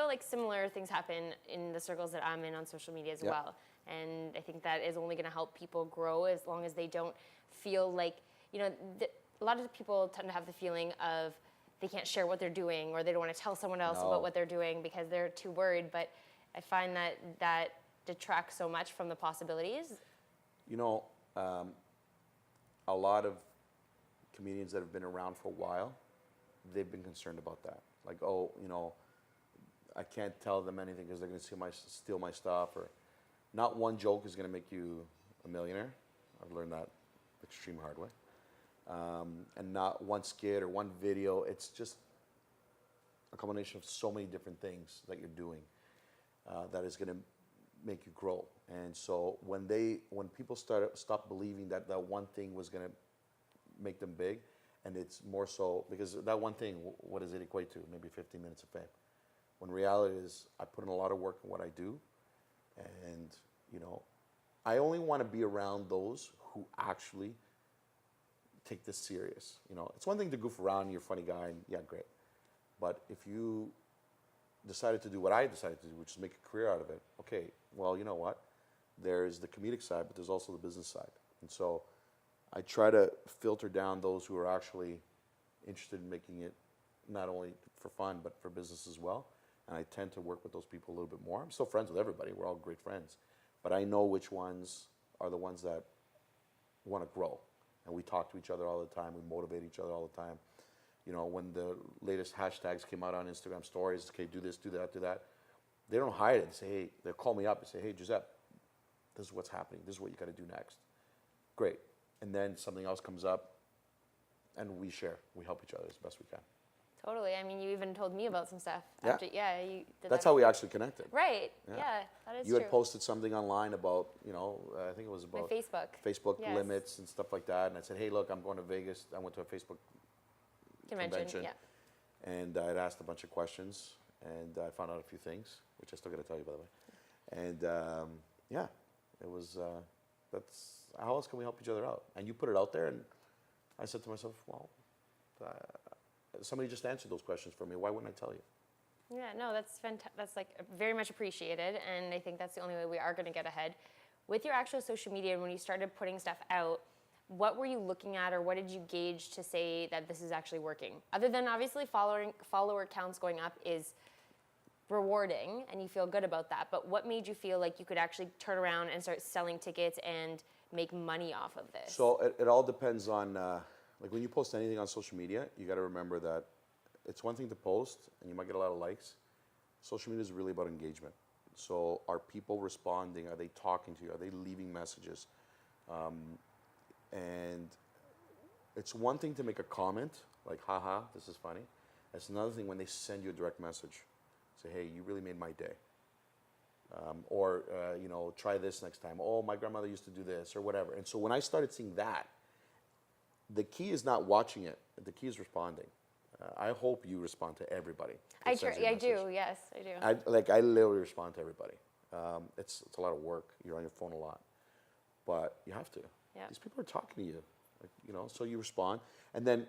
feel like similar things happen in the circles that I'm in on social media as well. And I think that is only going to help people grow as long as they don't feel like, you know, a lot of people tend to have the feeling of they can't share what they're doing, or they don't want to tell someone else about what they're doing because they're too worried. But I find that that detracts so much from the possibilities. You know, a lot of comedians that have been around for a while, they've been concerned about that. Like, oh, you know, I can't tell them anything because they're going to steal my stuff, or not one joke is going to make you a millionaire. I've learned that extreme hard way. And not one skit or one video. It's just a combination of so many different things that you're doing that is going to make you grow. And so when people stop believing that that one thing was going to make them big, and it's more so because that one thing, what does it equate to? Maybe 15 minutes of fame. When reality is, I put in a lot of work in what I do, and you know, I only want to be around those who actually take this serious. You know, it's one thing to goof around, you're a funny guy, and yeah, great. But if you decided to do what I decided to do, which is make a career out of it, okay, well, you know what? There's the comedic side, but there's also the business side. And so I try to filter down those who are actually interested in making it not only for fun, but for business as well. And I tend to work with those people a little bit more. I'm still friends with everybody. We're all great friends. But I know which ones are the ones that want to grow. And we talk to each other all the time. We motivate each other all the time. You know, when the latest hashtags came out on Instagram stories, okay, do this, do that, do that. They don't hide it. They say, hey, they'll call me up and say, hey, Giuseppe, this is what's happening. This is what you got to do next. Great. And then something else comes up, and we share. We help each other as best we can. Totally. I mean, you even told me about some stuff. Yeah. After, yeah. You did That's that. how we actually connected. Right. Yeah, that is you true. had posted something online about, you know, I think it was about my Facebook yes. limits and stuff like that. And I said, hey, look, I'm going to Vegas. I went to a Facebook convention. Yeah. And I'd asked a bunch of questions, and I found out a few things, which I still got to tell you, by the way. And yeah, it was, that's, how else can we help each other out? And you put it out there, and I said to myself, well, somebody just answered those questions for me. Why wouldn't I tell you? Yeah, no, that's fantastic. That's like very much appreciated, and I think that's the only way we are going to get ahead. With your actual social media, when you started putting stuff out, what were you looking at, or what did you gauge to say that this is actually working? Other than obviously follower counts going up is rewarding, and you feel good about that, but what made you feel like you could actually turn around and start selling tickets and make money off of this? So it all depends on, like when you post anything on social media, you got to remember that it's one thing to post, and you might get a lot of likes. Social media is really about engagement. So are people responding? Are they talking to you? Are they leaving messages? And it's one thing to make a comment, like, haha, this is funny. It's another thing when they send you a direct message. Say, hey, you really made my day. Or, you know, try this next time. Oh, my grandmother used to do this, or whatever. And so when I started seeing that, the key is not watching it. The key is responding. I hope you respond to everybody. I do, yes, I do. I literally respond to everybody. It's a lot of work. You're on your phone a lot. But you have to. Yep. These people are talking to you. Like, you know, so you respond. And then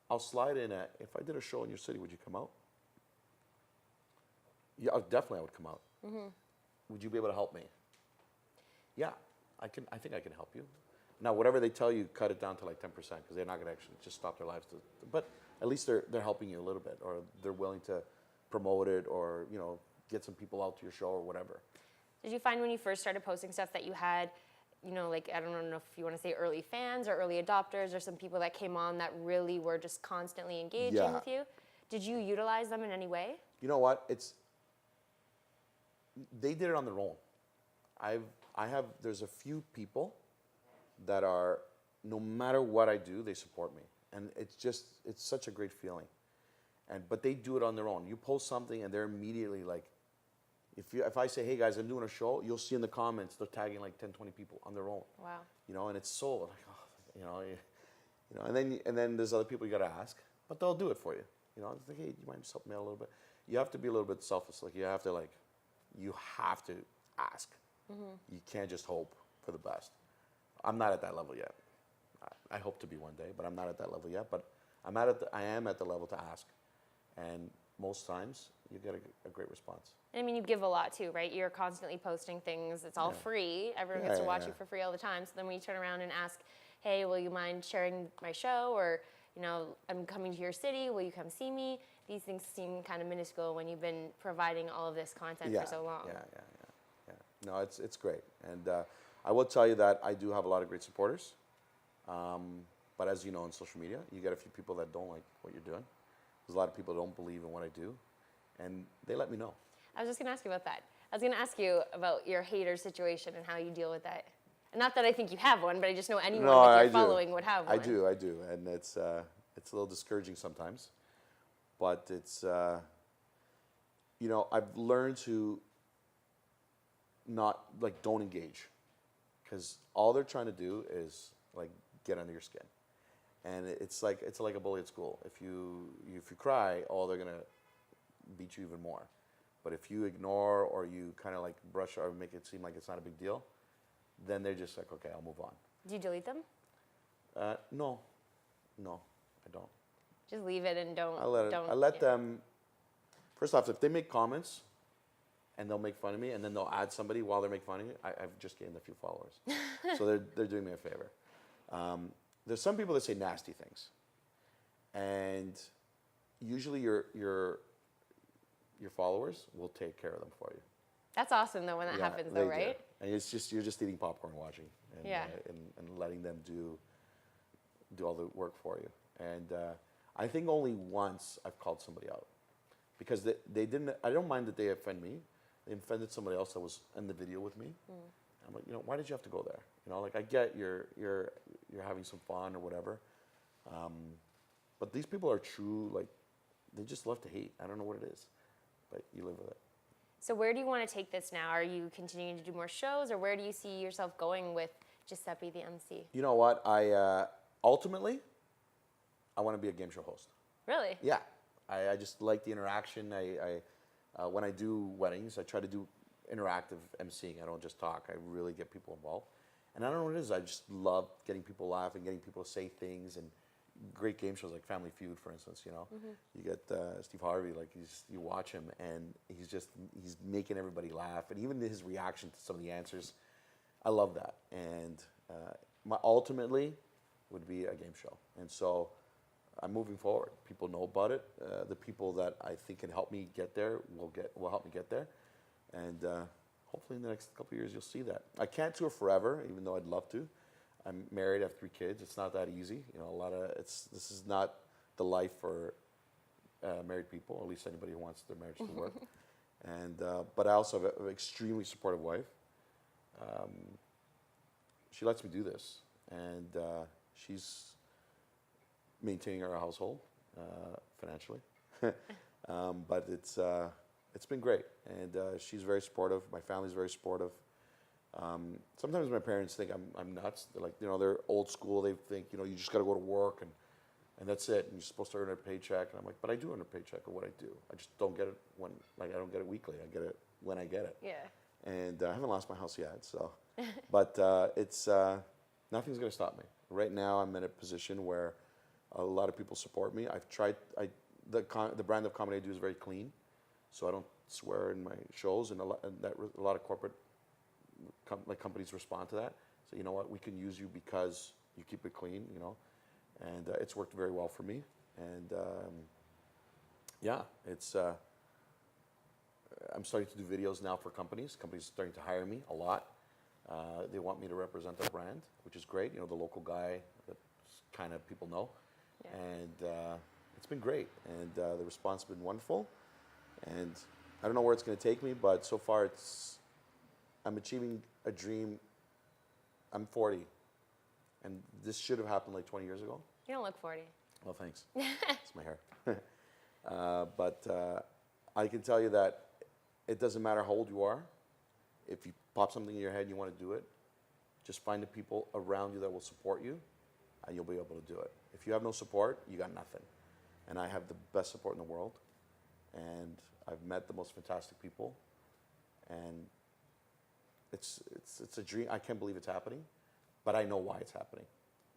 I'll slide in at, if I did a show in your city, would you come out? Yeah, definitely I would come out. Mm-hmm. Would you be able to help me? Yeah, I think I can help you. Now, whatever they tell you, cut it down to like 10% because they're not going to actually just stop their lives. But at least they're helping you a little bit, or they're willing to promote it, or, you know, get some people out to your show or whatever. Did you find when you first started posting stuff that you had, you know, like, I don't know if you want to say early fans or early adopters, or some people that came on that really were just constantly engaging with you? Did you utilize them in any way? You know what? They did it on their own. There's a few people that are, no matter what I do, they support me. And it's such a great feeling. But they do it on their own. You post something and they're immediately like, if I say, hey guys, I'm doing a show, you'll see in the comments, they're tagging like 10, 20 people on their own. Wow. You know, and it's so like, oh, you know, and then there's other people you got to ask, but they'll do it for you. You know, it's like, hey, do you mind just help me out a little bit? You have to be a little bit selfless. Like you have to ask. Mm-hmm. You can't just hope for the best. I'm not at that level yet. I hope to be one day, but I'm not at that level yet. But I am at the level to ask. And most times, you get a great response. And I mean, you give a lot too, right? You're constantly posting things. It's all free. Everyone gets to watch you for free all the time. So then when you turn around and ask, hey, will you mind sharing my show? Or, you know, I'm coming to your city. Will you come see me? These things seem kind of minuscule when you've been providing all of this content for so long. Yeah. No, it's great. And I will tell you that I do have a lot of great supporters. But as you know, on social media, you get a few people that don't like what you're doing. There's a lot of people that don't believe in what I do. And they let me know. I was just going to ask you about that. I was going to ask you about your hater situation and how you deal with that. And not that I think you have one, but I just know anyone that you're following would have one. I do. And it's a little discouraging sometimes. But it's, you know, I've learned to not, like, don't engage. Because all they're trying to do is, like, get under your skin. And it's like a bully at school. If you cry, they're going to beat you even more. But if you ignore or you kind of like brush or make it seem like it's not a big deal, then they're just like, okay, I'll move on. Do you delete them? No, I don't. Just leave it and don't. I let them. First off, if they make comments, and they'll make fun of me, and then they'll add somebody while they're making fun of me, I've just gained a few followers. So they're doing me a favor. There's some people that say nasty things, and usually your followers will take care of them for you. That's awesome though when that happens though, right? Do. And it's just you're just eating popcorn watching, and, and letting them do all the work for you. And I think only once I've called somebody out, because they didn't. I don't mind that they offend me. They offended somebody else that was in the video with me. I'm like, you know, why did you have to go there? You know, like I get you're having some fun or whatever, but these people are true. Like, they just love to hate. I don't know what it is, but you live with it. So where do you want to take this now? Are you continuing to do more shows, or where do you see yourself going with Giuseppe the MC? You know what? Ultimately, I want to be a game show host. Really? Yeah, I just like the interaction. When I do weddings, I try to do interactive emceeing. I don't just talk. I really get people involved. And I don't know what it is. I just love getting people laughing, getting people to say things, and great game shows like Family Feud, for instance. You know, you get Steve Harvey. Like you watch him, and he's making everybody laugh, and even his reaction to some of the answers, I love that. And my ultimately would be a game show. And so I'm moving forward. People know about it. The people that I think can help me get there will help me get there. And hopefully in the next couple of years you'll see that. I can't tour forever, even though I'd love to. I'm married, I have 3 kids. It's not that easy. You know, this is not the life for married people, or at least anybody who wants their marriage to work. And but I also have an extremely supportive wife. She lets me do this, and she's maintaining our household financially. But it's been great, and she's very supportive. My family's very supportive. Sometimes my parents think I'm nuts. They're like, you know, they're old school. They think, you know, you just got to go to work and that's it. And you're supposed to earn a paycheck. And I'm like, but I do earn a paycheck of what I do. I just don't get it I don't get it weekly. I get it when I get it. Yeah. And I haven't lost my house yet. So, but it's nothing's going to stop me. Right now, I'm in a position where a lot of people support me. I've tried. The brand of comedy I do is very clean, so I don't swear in my shows, and a lot of corporate companies respond to that. So you know what, we can use you because you keep it clean, you know, and it's worked very well for me. And yeah, it's I'm starting to do videos now for companies. Companies are starting to hire me a lot. They want me to represent their brand, which is great. You know, the local guy that kind of people know. Yeah. And it's been great, and the response has been wonderful. And I don't know where it's going to take me, but so far I'm achieving a dream. I'm 40, and this should have happened like 20 years ago. You don't look 40. Well, thanks. It's my hair. But I can tell you that it doesn't matter how old you are. If you pop something in your head and you want to do it, just find the people around you that will support you, and you'll be able to do it. If you have no support, you got nothing. And I have the best support in the world, and I've met the most fantastic people, and it's a dream. I can't believe it's happening, but I know why it's happening,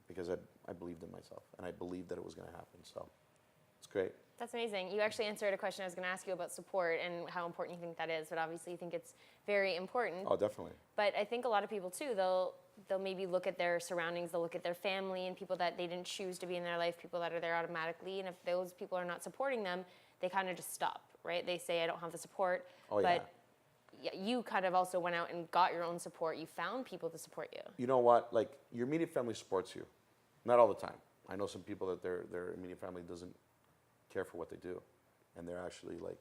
because I believed in myself, and I believed that it was going to happen. So It's great. That's amazing. You actually answered a question I was going to ask you about support and how important you think that is, but obviously you think it's very important. Oh, definitely. But I think a lot of people too, they'll maybe look at their surroundings, they'll look at their family and people that they didn't choose to be in their life, people that are there automatically, and if those people are not supporting them, they kind of just stop, right? They say, I don't have the support. Oh, but you kind of also went out and got your own support. You found people to support you. You know what? Like, your immediate family supports you. Not all the time. I know some people that their immediate family doesn't care for what they do, and they're actually like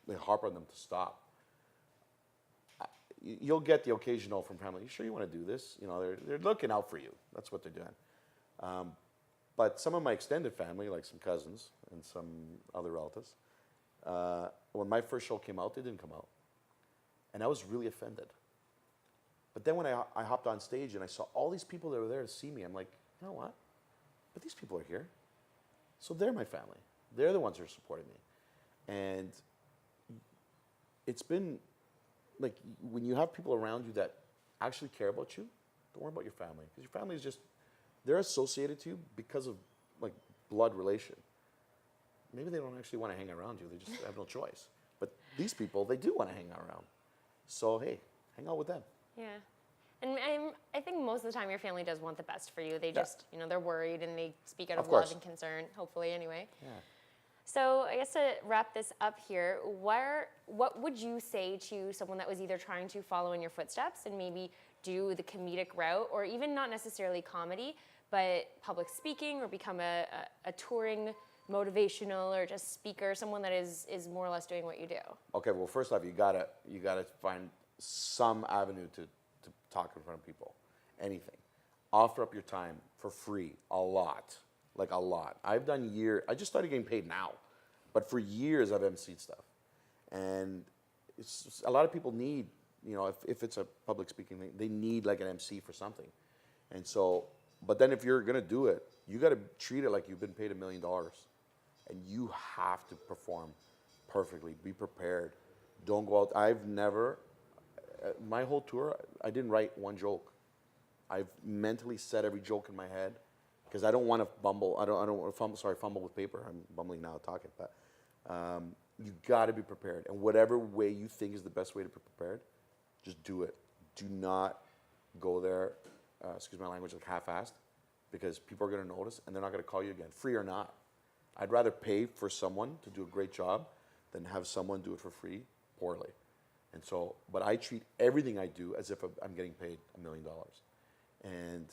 they harp on them to stop. You'll get the occasional from family. You sure you want to do this? You know, they're looking out for you. That's what they're doing. But some of my extended family, like some cousins and some other relatives, when my first show came out, they didn't come out, and I was really offended. But then when I hopped on stage and I saw all these people that were there to see me, I'm like, you know what? But these people are here. So they're my family. They're the ones who are supporting me. And it's been, like, when you have people around you that actually care about you, don't worry about your family. Because your family is just, they're associated to you because of, like, blood relation. Maybe they don't actually want to hang around you. They just have no choice. But these people, they do want to hang around. So, hey, hang out with them. Yeah. And I think most of the time your family does want the best for you. They just, you know, they're worried and they speak out of love and concern, hopefully anyway. Yeah. So I guess to wrap this up here, what would you say to someone that was either trying to follow in your footsteps and maybe do the comedic route, or even not necessarily comedy, but public speaking, or become a touring motivational or just speaker, someone that is more or less doing what you do? Okay, well, first off, you gotta find some avenue to talk in front of people. Anything. Offer up your time for free. A lot. Like a lot. I've done I just started getting paid now. But for years I've emceed stuff. And a lot of people need, you know, if it's a public speaking thing, they need like an MC for something. And so, but then if you're gonna do it, you gotta treat it like you've been paid $1 million. And you have to perform perfectly. Be prepared. Don't go out. I've never, my whole tour, I didn't write one joke. I've mentally set every joke in my head because I don't want to bumble. I don't want to fumble with paper. I'm bumbling now talking, but you got to be prepared. And whatever way you think is the best way to be prepared, just do it. Do not go there, excuse my language, like half-assed, because people are going to notice and they're not going to call you again, free or not. I'd rather pay for someone to do a great job than have someone do it for free poorly. And so, but I treat everything I do as if I'm getting paid $1 million. And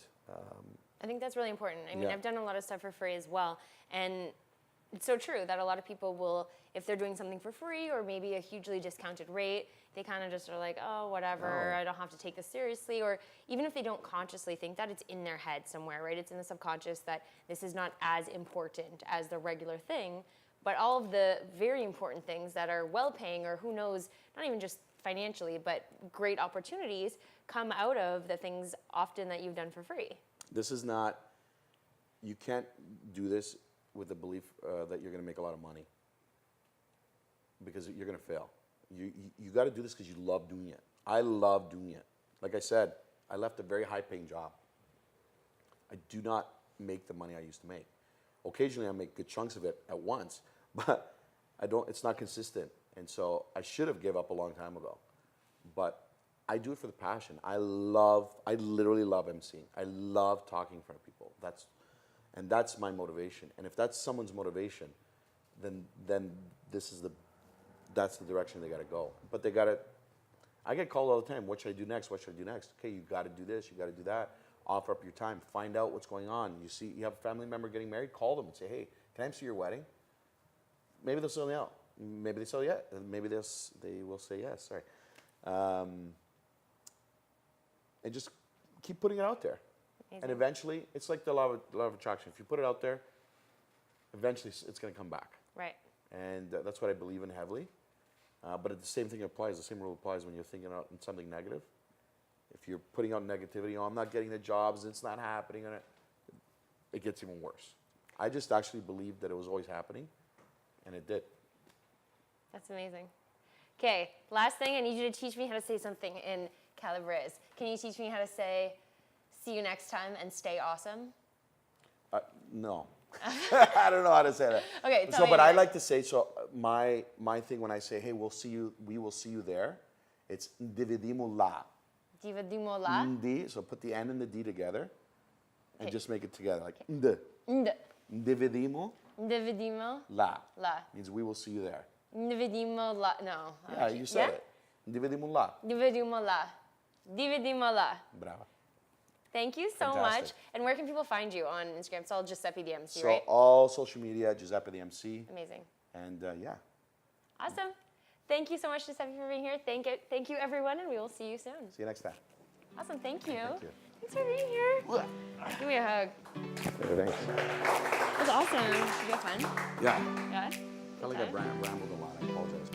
I think that's really important. I mean, I've done a lot of stuff for free as well. And it's so true that a lot of people will, if they're doing something for free or maybe a hugely discounted rate, they kind of just are like, oh, whatever, I don't have to take this seriously. Or even if they don't consciously think that, it's in their head somewhere, right? It's in the subconscious that this is not as important as the regular thing. But all of the very important things that are well-paying, or who knows, not even just financially, but great opportunities come out of the things often that you've done for free. This is not, you can't do this with the belief that you're going to make a lot of money, because you're going to fail. You got to do this because you love doing it. I love doing it. Like I said, I left a very high-paying job. I do not make the money I used to make. Occasionally, I make good chunks of it at once, but I don't. It's not consistent, and so I should have gave up a long time ago. But I do it for the passion. I literally love emceeing. I love talking in front of people. That's my motivation. And if that's someone's motivation, then that's the direction they got to go. But they got to. I get called all the time. What should I do next? What should I do next? Okay, you got to do this. You got to do that. Offer up your time. Find out what's going on. You have a family member getting married. Call them and say, hey, can I MC your wedding? Maybe they'll say no. Maybe they say yes. Maybe they will say yes. Sorry. And just keep putting it out there. Amazing. And eventually, it's like the law of attraction. If you put it out there, eventually it's going to come back. Right. And that's what I believe in heavily. But the same thing applies. The same rule applies when you're thinking out something negative. If you're putting out negativity, oh, I'm not getting the jobs, it's not happening, it gets even worse. I just actually believed that it was always happening, and it did. That's amazing. Okay, last thing, I need you to teach me how to say something in Calabrese. Can you teach me how to say, see you next time and stay awesome? No. I don't know how to say that. Okay, tell so, me but I again. like to say, so my thing when I say, hey, we will see you there, it's dividimos lá. Dividimo lá. Ndi, so put the N and the D together, and Okay. just make it together, like nd. Nd. Dividimo Dividimo lá. lá. Means we will see you there. Dividimo lá. No. Yeah, you said it. Dividimos lá. Dividimo lá. Dividimo lá. Brava. Thank you so Fantastic. much. And where can people find you on Instagram? It's all Giuseppe the MC, So right? all social media, Giuseppe the MC, Amazing. and yeah. Awesome. Thank you so much, Giuseppe, for being here. Thank you, everyone, and we will see you soon. See you next time. Awesome. Thank you. Thank you. Thanks for being here. Give me a hug. Thanks. It was awesome. Did you have fun? Yeah. Yeah? I felt like I rambled a lot. I apologize.